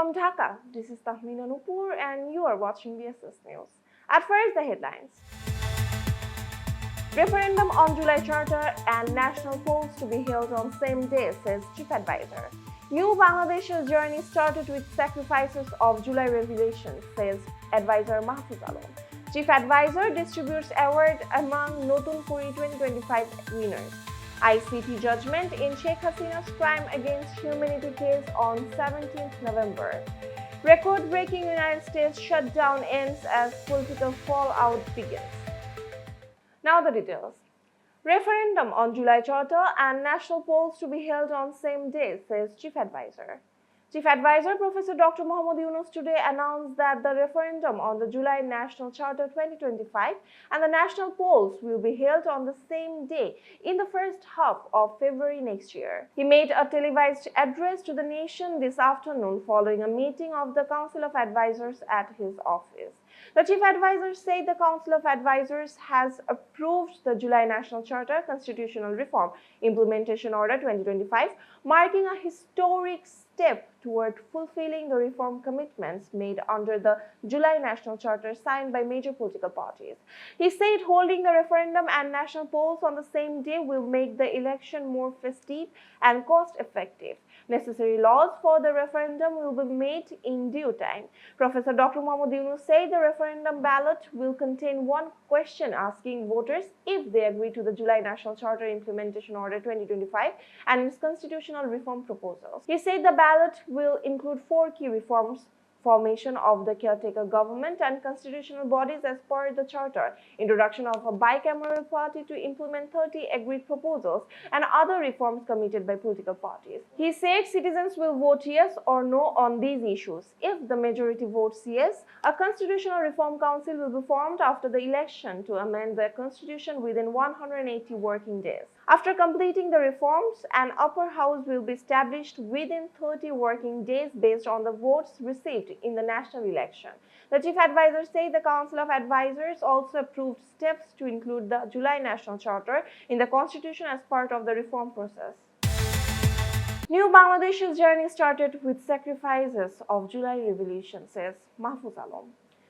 From Dhaka, this is Tahmina Nupur and you are watching BSS News. At first, the headlines. Referendum on July Charter and national polls to be held on same day, says Chief Advisor. New Bangladesh's journey started with sacrifices of July revolution, says Advisor Mahfuj Alam. Chief Advisor distributes award among Notun Kuri 2025 winners. ICT judgment in Sheikh Hasina's crime against humanity case on 17th November. Record-breaking United States shutdown ends as political fallout begins. Now the details. Referendum on July Charter and national polls to be held on same day, says Chief Advisor. Chief Advisor Professor Dr. Mohammad Yunus today announced that the referendum on the July National Charter 2025 and the national polls will be held on the same day in the first half of February next year. He made a televised address to the nation this afternoon following a meeting of the Council of Advisors at his office. The Chief Advisor said the Council of Advisors has approved the July National Charter Constitutional Reform Implementation Order 2025, marking a historic step toward fulfilling the reform commitments made under the July National Charter signed by major political parties. He said holding the referendum and national polls on the same day will make the election more festive and cost-effective. Necessary laws for the referendum will be made in due time. Professor Dr. Mohammad Yunus said the referendum ballot will contain one question asking voters if they agree to the July National Charter Implementation Order 2025 and its constitutional reform proposals. He said the ballot will include 4 key reforms: formation of the caretaker government and constitutional bodies as per the charter, introduction of a bicameral party to implement 30 agreed proposals, and other reforms committed by political parties. He said citizens will vote yes or no on these issues. If the majority votes yes, a constitutional reform council will be formed after the election to amend the constitution within 180 working days. After completing the reforms, an upper house will be established within 30 working days based on the votes received in the national election. The Chief Advisor said the Council of Advisors also approved steps to include the July National Charter in the Constitution as part of the reform process. New Bangladesh's journey started with sacrifices of July revolution, says Mahfuj Alam.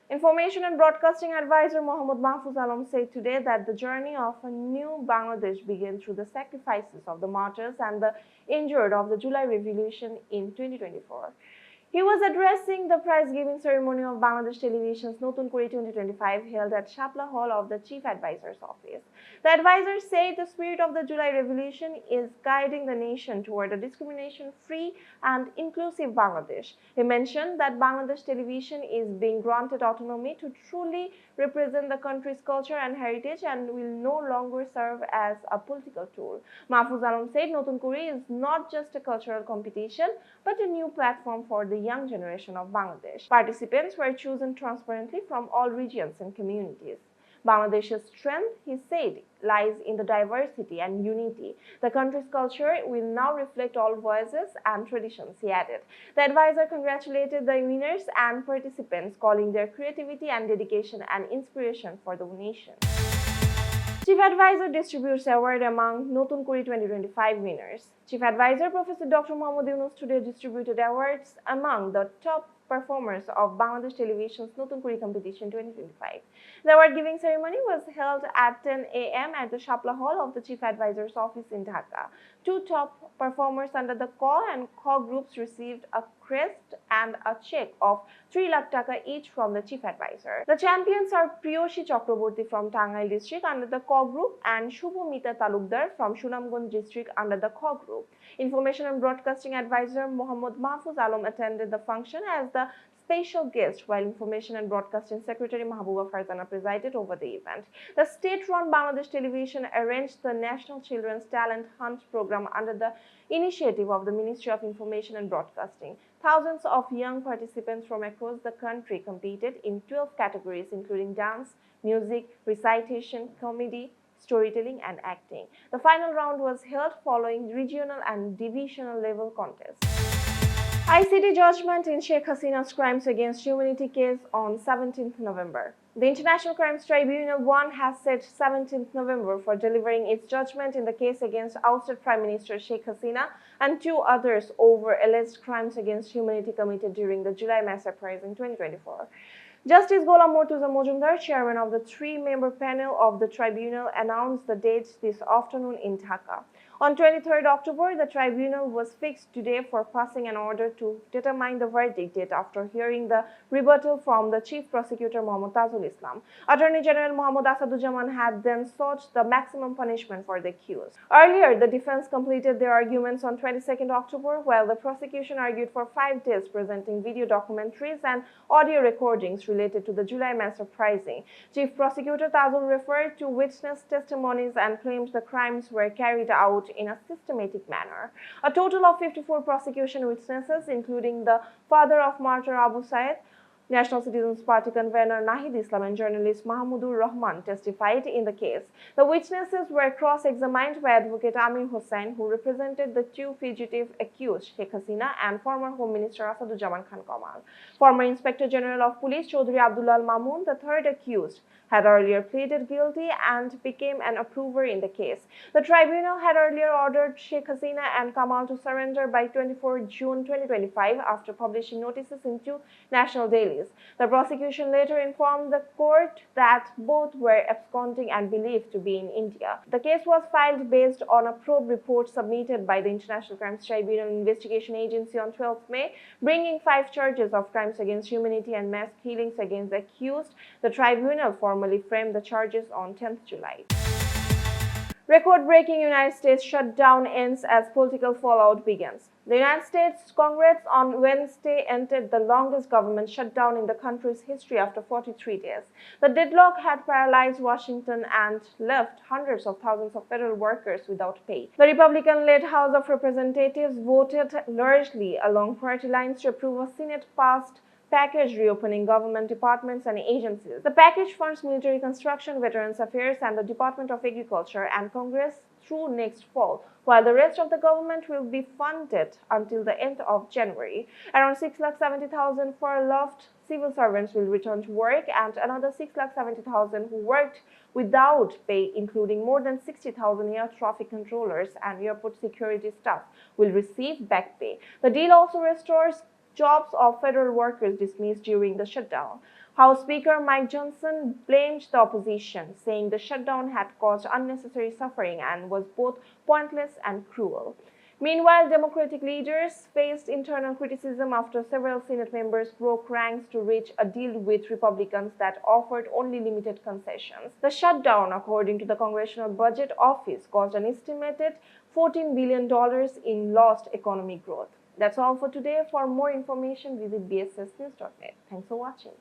Information and Broadcasting Advisor Mohammad Mahfuj Alam said today that the journey of a new Bangladesh began through the sacrifices of the martyrs and the injured of the July Revolution in 2024. He was addressing the prize-giving ceremony of Bangladesh Television's Notun Kuri 2025 held at Shapla Hall of the Chief Advisor's office. The advisor said the spirit of the July Revolution is guiding the nation toward a discrimination-free and inclusive Bangladesh. He mentioned that Bangladesh Television is being granted autonomy to truly represent the country's culture and heritage and will no longer serve as a political tool. Mahfuj Alam said Notun Kuri is not just a cultural competition but a new platform for the young generation of Bangladesh. Participants were chosen transparently from all regions and communities. Bangladesh's strength, he said, lies in the diversity and unity. The country's culture will now reflect all voices and traditions, he added. The advisor congratulated the winners and participants, calling their creativity and dedication an inspiration for the nation. Chief Advisor distributes award among Notun Kuri 2025 winners. Chief Advisor Professor Dr. Mohammad Yunus today distributed awards among the top performers of Bangladesh Television's Notun Kuri competition 2025. The award-giving ceremony was held at 10 a.m. at the Shapla Hall of the Chief Advisor's office in Dhaka. 2 top performers under the K and K groups received a crest and a check of 3 lakh taka each from the Chief Advisor. The champions are Priyoshi Chakraborty from Tangail district under the K group and Shubhamita Talukdar from Sunamganj district under the K group. Information and Broadcasting Advisor Mohammad Mahfuj Alam attended the function as the special guest, while Information and Broadcasting Secretary Mahbuba Farzana presided over the event. The state-run Bangladesh Television arranged the National Children's Talent Hunt program under the initiative of the Ministry of Information and Broadcasting. Thousands of young participants from across the country competed in 12 categories including dance, music, recitation, comedy, storytelling and acting. The final round was held following regional and divisional level contests. ICT judgment in Sheikh Hasina's crimes against humanity case on 17th November. The International Crimes Tribunal 1 has set 17th November for delivering its judgment in the case against ousted Prime Minister Sheikh Hasina and two others over alleged crimes against humanity committed during the July massacre in 2024. Justice Gholam Mortuza Mojumdar, chairman of the three-member panel of the tribunal, announced the date this afternoon in Dhaka. On 23rd October, the tribunal was fixed today for passing an order to determine the verdict date after hearing the rebuttal from the Chief Prosecutor Mohammad Tajul Islam. Attorney General Mohammad Asadujaman had then sought the maximum punishment for the accused. Earlier, the defense completed their arguments on 22nd October, while the prosecution argued for 5 days, presenting video documentaries and audio recordings related to the July mass uprising. Chief Prosecutor Tajul referred to witness testimonies and claimed the crimes were carried out in a systematic manner. A total of 54 prosecution witnesses, including the father of martyr Abu Said, National Citizens Party convener Nahid Islam and journalist Mahmudur Rahman, testified in the case. The witnesses were cross-examined by Advocate Amir Hossain, who represented the two fugitive accused, Sheikh Hasina and former Home Minister Asadujaman Khan Kamal. Former Inspector General of Police Chaudhry Abdullah Al Mamun, the third accused, had earlier pleaded guilty and became an approver in the case. The tribunal had earlier ordered Sheikh Hasina and Kamal to surrender by 24 June 2025 after publishing notices in two national dailies. The prosecution later informed the court that both were absconding and believed to be in India. The case was filed based on a probe report submitted by the International Crimes Tribunal Investigation Agency on 12 May, bringing 5 charges of crimes against humanity and mass killings against the accused. The tribunal formally framed the charges on 10th July. Record-breaking United States shutdown ends as political fallout begins. The United States Congress on Wednesday entered the longest government shutdown in the country's history after 43 days. The deadlock had paralyzed Washington and left hundreds of thousands of federal workers without pay. The Republican-led House of Representatives voted largely along party lines to approve a Senate-passed package reopening government departments and agencies. The package funds military construction, Veterans Affairs, and the Department of Agriculture and Congress through next fall, while the rest of the government will be funded until the end of January. Around 670,000 furloughed civil servants will return to work, and another 670,000 who worked without pay, including more than 60,000 air traffic controllers and airport security staff, will receive back pay. The deal also restores jobs of federal workers dismissed during the shutdown. House Speaker Mike Johnson blamed the opposition, saying the shutdown had caused unnecessary suffering and was both pointless and cruel. Meanwhile, Democratic leaders faced internal criticism after several Senate members broke ranks to reach a deal with Republicans that offered only limited concessions. The shutdown, according to the Congressional Budget Office, caused an estimated $14 billion in lost economic growth. That's all for today. For more information, visit bssnews.net. Thanks for watching.